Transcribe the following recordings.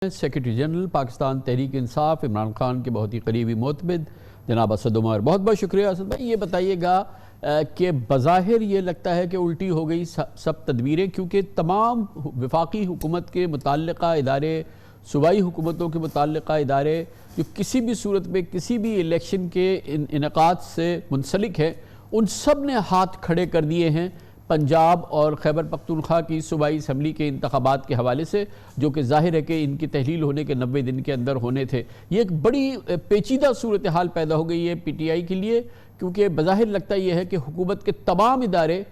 Secretary general Pakistan Tehreek इंसाफ इमरान खान के बहुत ही करीबी मोतमिद जनाब असद उमर। बहुत बहुत शुक्रिया असद भाई। ये बताइएगा कि बज़ाहिर ये लगता है कि उल्टी हो गई सब तदबीरें, क्योंकि तमाम वफाकी हुकूमत के मुतल्लिक़ा इदारे, सूबाई हुकूमतों के मुतल्लिक़ा इदारे जो किसी भी सूरत में किसी भी इलेक्शन के इनेकाद से मुंसलिक हैं, उन सब ने हाथ खड़े कर दिए हैं पंजाब और खैबर पख्तूनख्वा की सूबाई असम्बली के इंतखाबात के हवाले से, जो कि जाहिर है कि इनकी तहलील होने के 90 दिन के अंदर होने थे। ये एक बड़ी पेचीदा सूरत हाल पैदा हो गई है PTI के लिए, क्योंकि बज़ाहिर लगता यह है कि हुकूमत के तमाम इदारे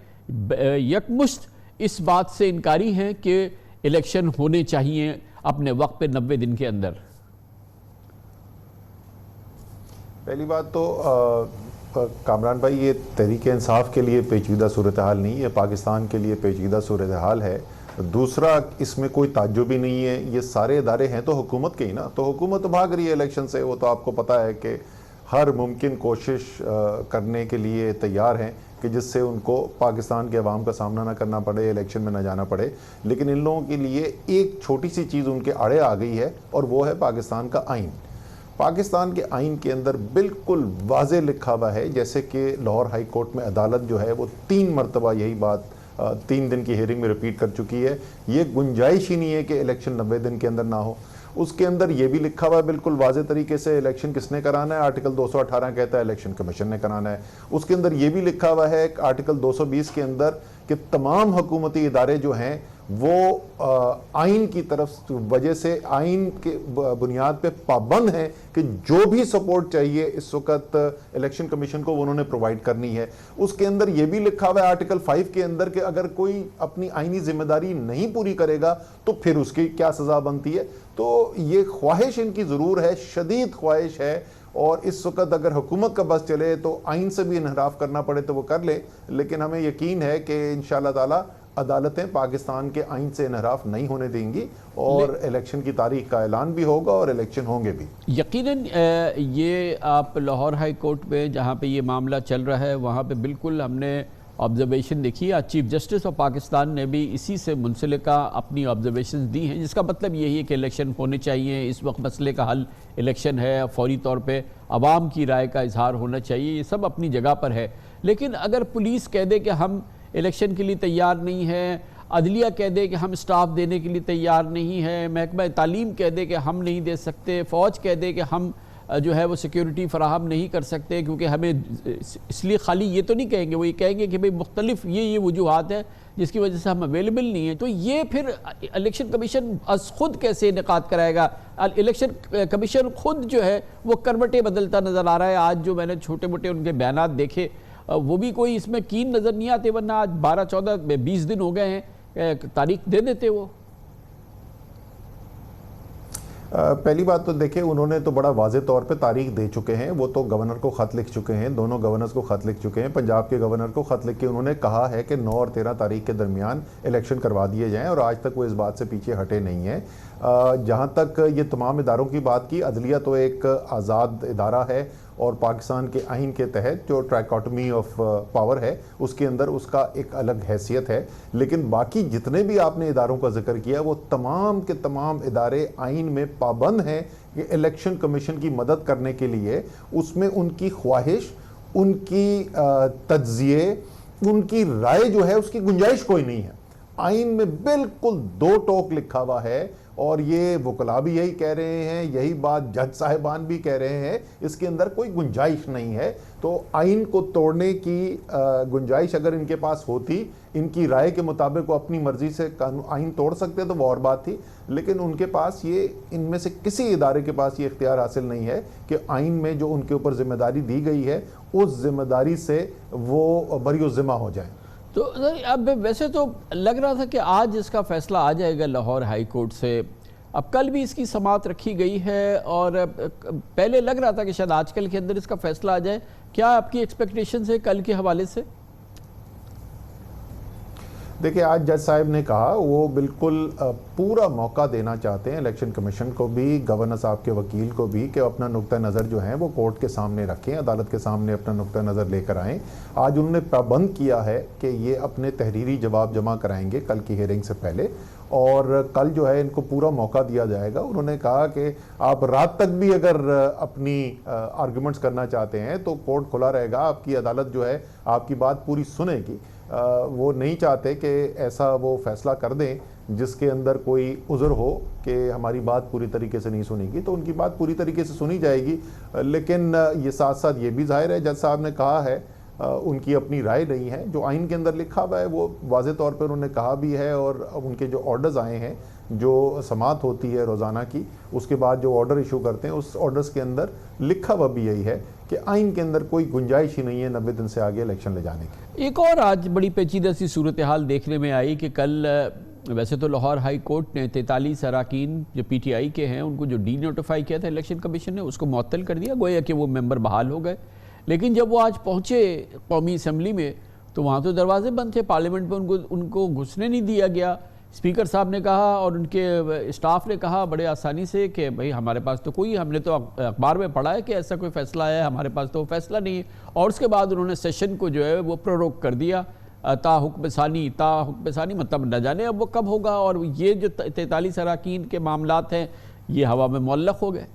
यकमुश्त इस बात से इनकारी हैं कि इलेक्शन होने चाहिए अपने वक्त पे 90 दिन के अंदर। पहली बात तो कामरान भाई, ये तहरीक इंसाफ के लिए पेचीदा सूरत हाल नहीं है, पाकिस्तान के लिए पेचीदा सूरत हाल है। दूसरा, इसमें कोई ताज्जुब भी नहीं है, ये सारे इदारे हैं तो हुकूमत के ही ना, तो हुकूमत तो भाग रही है इलेक्शन से। वो तो आपको पता है कि हर मुमकिन कोशिश करने के लिए तैयार हैं कि जिससे उनको पाकिस्तान के अवाम का सामना ना करना पड़े, इलेक्शन में ना जाना पड़े। लेकिन इन लोगों के लिए एक छोटी सी चीज़ उनके आड़े आ गई है, और वो है पाकिस्तान का आइन। पाकिस्तान के आइन के अंदर बिल्कुल वाज़े लिखा हुआ है, जैसे कि लाहौर हाई कोर्ट में अदालत जो है वो 3 मरतबा यही बात 3 दिन की हियरिंग में रिपीट कर चुकी है। ये गुंजाइश ही नहीं है कि इलेक्शन 90 दिन के अंदर ना हो। उसके अंदर ये भी लिखा हुआ है बिल्कुल वाज़े तरीके से, इलेक्शन किसने कराना है। आर्टिकल 218 कहता है इलेक्शन कमीशन ने कराना है। उसके अंदर ये भी लिखा हुआ है आर्टिकल 220 के अंदर कि तमाम हुकूमती इदारे जो हैं वो आइन की तरफ वजह से आइन के बुनियाद पे पाबंद हैं कि जो भी सपोर्ट चाहिए इस वक्त इलेक्शन कमीशन को वो उन्होंने प्रोवाइड करनी है। उसके अंदर ये भी लिखा हुआ है आर्टिकल 5 के अंदर कि अगर कोई अपनी आइनी जिम्मेदारी नहीं पूरी करेगा तो फिर उसकी क्या सज़ा बनती है। तो ये ख्वाहिश इनकी ज़रूर है, शदीद ख्वाहिश है, और इस वक्त अगर हुकूमत का बस चले तो आइन से भी इनहराफ करना पड़े तो वो कर ले। लेकिन हमें यकीन है कि इंशाअल्लाह ताला अदालतें पाकिस्तान के आइन से इनहराफ नहीं होने देंगी, और इलेक्शन की तारीख का ऐलान भी होगा और इलेक्शन होंगे भी यकीनन। ये आप लाहौर हाई कोर्ट में जहाँ पे ये मामला चल रहा है, वहाँ पे बिल्कुल हमने ऑब्जर्वेशन देखी। आज चीफ जस्टिस ऑफ पाकिस्तान ने भी इसी से मुंसलिका अपनी ऑब्जर्वेशन दी हैं, जिसका मतलब यही है कि इलेक्शन होने चाहिए। इस वक्त मसले का हल इलेक्शन है, फौरी तौर पे आवाम की राय का इजहार होना चाहिए, ये सब अपनी जगह पर है। लेकिन अगर पुलिस कह दे कि हम इलेक्शन के लिए तैयार नहीं है, अदलिया कह दे कि हम स्टाफ देने के लिए तैयार नहीं है, महकमा तालीम कह दे कि हम नहीं दे सकते, फ़ौज कह दे कि हम जो है वो सिक्योरिटी फराहम नहीं कर सकते क्योंकि हमें, इसलिए खाली ये तो नहीं कहेंगे, वो ये कहेंगे कि भाई मुख्तलिफ ये वजूहात है जिसकी वजह से हम अवेलेबल नहीं है। तो ये फिर इलेक्शन कमीशन खुद कैसे इनेकाद कराएगा? इलेक्शन कमीशन खुद जो है वो करवटें बदलता नज़र आ रहा है। आज जो मैंने छोटे मोटे उनके बयानात देखे वो भी कोई इसमें कीन नज़र नहीं आते, वरना आज 12, 14, 20 दिन हो गए हैं, तारीख दे देते वो। पहली बात तो देखिए, उन्होंने तो बड़ा वाज़े तौर पे तारीख दे चुके हैं। वो तो गवर्नर को ख़त लिख चुके हैं, दोनों गवर्नर्स को ख़त लिख चुके हैं। पंजाब के गवर्नर को ख़त लिख के उन्होंने कहा है कि 9 और 13 तारीख के दरमियान इलेक्शन करवा दिए जाएँ, और आज तक वो इस बात से पीछे हटे नहीं हैं। जहाँ तक ये तमाम इदारों की बात की, अदलिया तो एक आज़ाद इदारा है, और पाकिस्तान के आइन के तहत जो ट्राइकोटमी ऑफ पावर है उसके अंदर उसका एक अलग हैसियत है। लेकिन बाकी जितने भी आपने इदारों का जिक्र किया, वो तमाम के तमाम इदारे आइन में पाबंद हैं कि इलेक्शन कमीशन की मदद करने के लिए उसमें उनकी ख्वाहिश, उनकी तज्जिए, उनकी राय जो है उसकी गुंजाइश कोई नहीं है। आइन में बिल्कुल 2 टोक लिखा हुआ है, और ये वकला भी यही कह रहे हैं, यही बात जज साहिबान भी कह रहे हैं, इसके अंदर कोई गुंजाइश नहीं है। तो आइन को तोड़ने की गुंजाइश अगर इनके पास होती, इनकी राय के मुताबिक वो अपनी मर्जी से आइन तोड़ सकते तो वो और बात थी। लेकिन उनके पास ये, इनमें से किसी इदारे के पास ये इख्तियार हासिल नहीं है कि आइन में जो उनके ऊपर जिम्मेदारी दी गई है उस जिम्मेदारी से वो बरी ज़िम्मा हो जाए। तो सर, अब वैसे तो लग रहा था कि आज इसका फैसला आ जाएगा लाहौर हाई कोर्ट से। अब कल भी इसकी समाअत रखी गई है, और पहले लग रहा था कि शायद आजकल के अंदर इसका फैसला आ जाए। क्या आपकी एक्सपेक्टेशन है कल के हवाले से? देखिए, आज जज साहब ने कहा वो बिल्कुल पूरा मौका देना चाहते हैं इलेक्शन कमीशन को भी, गवर्नर साहब के वकील को भी, कि अपना नुक्ता नज़र जो है वो कोर्ट के सामने रखें, अदालत के सामने अपना नुक्ता नज़र लेकर आएँ। आज उन्होंने पाबंद किया है कि ये अपने तहरीरी जवाब जमा कराएंगे कल की हियरिंग से पहले, और कल जो है इनको पूरा मौका दिया जाएगा। उन्होंने कहा कि आप रात तक भी अगर अपनी आर्गुमेंट्स करना चाहते हैं तो कोर्ट खुला रहेगा, आपकी अदालत जो है आपकी बात पूरी सुनेगी। वो नहीं चाहते कि ऐसा वो फैसला कर दें जिसके अंदर कोई उज़र हो कि हमारी बात पूरी तरीके से नहीं सुनेगी, तो उनकी बात पूरी तरीके से सुनी जाएगी। लेकिन ये साथ साथ ये भी जाहिर है, जज साहब ने कहा है उनकी अपनी राय नहीं है, जो आइन के अंदर लिखा हुआ है वो वाज़े तौर पर उन्होंने कहा भी है। और उनके जो ऑर्डर्स आए हैं, जो समात होती है रोज़ाना की, उसके बाद जो ऑर्डर इशू करते हैं उस ऑर्डर्स के अंदर लिखा हुआ भी यही है कि आइन के अंदर कोई गुंजाइश ही नहीं है 90 दिन से आगे इलेक्शन ले जाने की। एक और आज बड़ी पेचीदा सी सूरत हाल देखने में आई कि कल वैसे तो लाहौर हाई कोर्ट ने 43 अरकान जो PTI के हैं उनको जो डी नोटिफाई किया था इलेक्शन कमीशन ने, उसको मुअत्तल कर दिया, गोया कि वो मेंबर बहाल हो गए। लेकिन जब वो आज पहुँचे कौमी असम्बली में तो वहाँ तो दरवाजे बंद थे, पार्लियामेंट में उनको घुसने नहीं दिया गया। स्पीकर साहब ने कहा और उनके स्टाफ ने कहा बड़े आसानी से कि भाई हमारे पास तो कोई, हमने तो अखबार में पढ़ा है कि ऐसा कोई फ़ैसला आया है, हमारे पास तो वो फैसला नहीं है। और उसके बाद उन्होंने सेशन को जो है वो प्रोरोग कर दिया ता हुक्म सानी, मतलब न जाने अब वो कब होगा। और ये जो 43 अरकान के मामलात हैं ये हवा में मुअल्लक़ हो गए।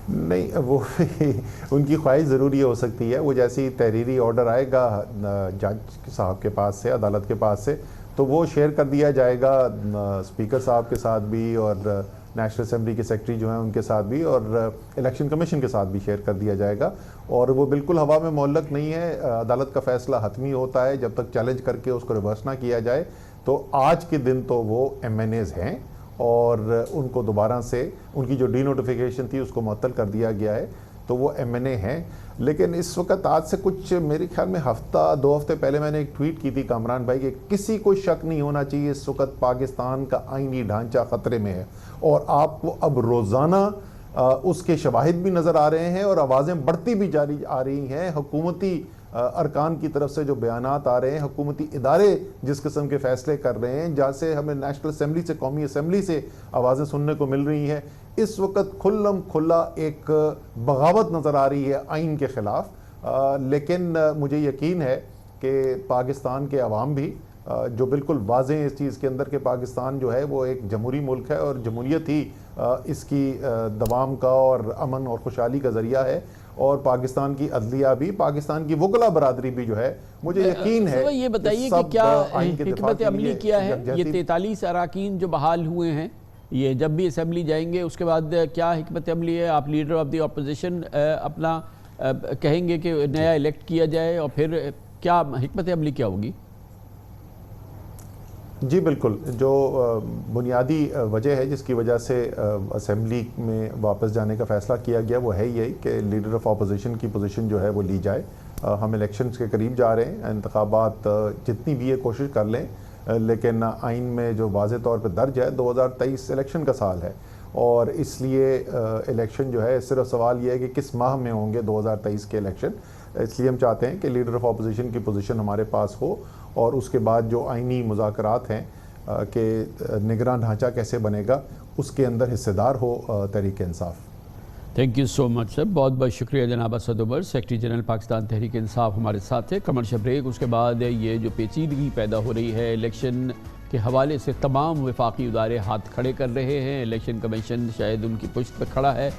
नहीं, वो उनकी ख्वाहिश ज़रूर ये हो सकती है, वो जैसे ही तहरीरी ऑर्डर आएगा जज साहब के पास से, अदालत के पास से, तो वो शेयर कर दिया जाएगा स्पीकर साहब के साथ भी और नेशनल असेंबली के सेक्रेटरी जो हैं उनके साथ भी और इलेक्शन कमीशन के साथ भी शेयर कर दिया जाएगा। और वो बिल्कुल हवा में मुअल्लक़ नहीं है। अदालत का फ़ैसला हतमी होता है जब तक चैलेंज करके उसको रिवर्स ना किया जाए। तो आज के दिन तो वो MNAs हैं और उनको दोबारा से उनकी जो डी नोटिफिकेशन थी उसको मुअत्तल कर दिया गया है, तो वो MNA हैं। लेकिन इस वक्त आज से कुछ मेरे ख्याल में हफ्ता 2 हफ्ते पहले मैंने एक ट्वीट की थी कामरान भाई कि किसी को शक नहीं होना चाहिए इस वक्त पाकिस्तान का आईनी ढांचा ख़तरे में है। और आपको अब रोज़ाना उसके शवाहिद भी नज़र आ रहे हैं और आवाज़ें बढ़ती भी जारी आ रही हैं। हुकूमती अरकान की तरफ से जो बयानात आ रहे हैं, हुकूमती इदारे जिस किस्म के फ़ैसले कर रहे हैं, जहाँ से हमें नेशनल असेंबली से, कौमी असेंबली से आवाज़ें सुनने को मिल रही हैं, इस वक्त खुल्लम खुल्ला एक बगावत नज़र आ रही है आइन के ख़िलाफ़। लेकिन मुझे यकीन है कि पाकिस्तान के अवाम भी जो बिल्कुल वाज़ेह हैं इस चीज़ के अंदर कि पाकिस्तान जो है वो एक जमहूरी मुल्क है और जमहूरियत ही इसकी दवाम का और अमन और खुशहाली का ज़रिया है। और पाकिस्तान की अदलिया भी, पाकिस्तान की वकला बरादरी भी जो है, मुझे यकीन है। ये बताइए कि क्या हिकमत अमली किया है ये 43 अरकान जो बहाल हुए हैं, ये जब भी असेंबली जाएंगे उसके बाद क्या हिकमत अमली है? आप लीडर ऑफ द अपोजिशन अपना कहेंगे कि नया इलेक्ट किया जाए और फिर क्या हिकमत अमली क्या होगी? जी बिल्कुल, जो बुनियादी वजह है जिसकी वजह से असेंबली में वापस जाने का फ़ैसला किया गया वो है यही कि लीडर ऑफ अपोजिशन की पोजीशन जो है वो ली जाए। हम इलेक्शंस के करीब जा रहे हैं, इंतखाबात जितनी भी ये कोशिश कर लें, लेकिन आइन में जो वाज़े तौर पर दर्ज है 2023 इलेक्शन का साल है और इसलिए इलेक्शन जो है, सिर्फ सवाल ये है कि किस माह में होंगे 2023 के इलेक्शन। इसलिए हम चाहते हैं कि लीडर ऑफ अपोजिशन की पोजीशन हमारे पास हो और उसके बाद जो आइनी मुज़ाकरात हैं कि निगरान ढांचा कैसे बनेगा उसके अंदर हिस्सेदार हो Tehreek Insaf. Thank you so much sir, बहुत बहुत शुक्रिया जनाब असद उमर, सेक्रेटरी जनरल पाकिस्तान तहरीक इंसाफ हमारे साथ थे। कमर्शियल ब्रेक, उसके बाद ये जो पेचीदगी पैदा हो रही है इलेक्शन के हवाले से तमाम वफाकी इदारे हाथ खड़े कर रहे हैं, इलेक्शन कमीशन शायद उनकी पुश्त पर खड़ा है।